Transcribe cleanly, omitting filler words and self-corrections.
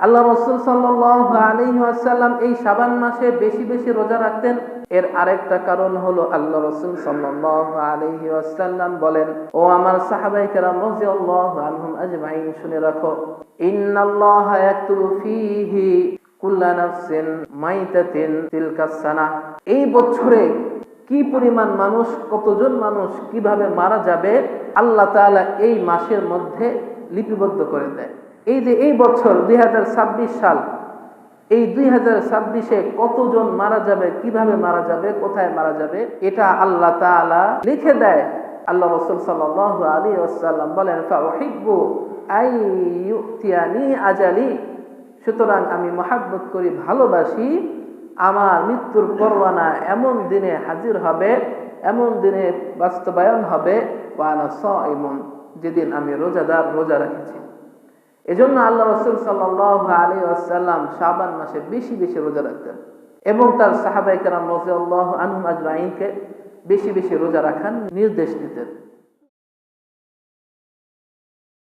আল্লাহ রাসূল সাল্লাল্লাহু আলাইহি ওয়াসাল্লাম এই শাবান মাসে বেশি বেশি রোজা রাখতেন। এর আরেকটা কারণ হলো আল্লাহ রাসূল সাল্লাল্লাহু আলাইহি ওয়াসাল্লাম বলেন, ও আমার সাহাবায়ে কেরাম রাদিয়াল্লাহু আনহুম আজমাইন, শুনে রাখো, ইন্নাল্লাহা ইয়াকতুবু ফীহি কুল্লা নাফসিন মাইতাতিন তিলকাস সানাহ। এই বছরে কি পরিমাণ মানুষ, কতজন মানুষ কিভাবে মারা যাবে আল্লাহ তাআলা এই মাসের মধ্যে লিপিবদ্ধ করে দেয়। এই যে এই বছর 2026 সাল, এই 2026-এ কতজন মারা যাবে, কিভাবে মারা যাবে, কোথায় মারা যাবে, এটা আল্লাহ তাআলা লিখে দেয়। আল্লাহ রাসূল সাল্লাল্লাহু আলাইহি ওয়াসাল্লাম বলেন, ফাউহিব্বু আই ইউতিয়ানি আজালি, সুতরাং আমি মহব্বত করি, ভালোবাসি আমার মৃত্যুর পরওয়ানা এমন দিনে হাজির হবে, এমন দিনে বাস্তবায়ন হবে, ওয়া আনা সাইমুন, যেদিন আমি রোজাদার, রোজা রেখেছি। এজন্য আল্লাহ রাসূল সাল্লাল্লাহু আলাইহি ওয়াসাল্লাম শাবান মাসে বেশি বেশি রোজা রাখতেন এবং তার সাহাবায়ে কেরাম রাদিয়াল্লাহু আনহুম আজমাইনকে বেশি বেশি রোজা রাখার নির্দেশ দিতেন।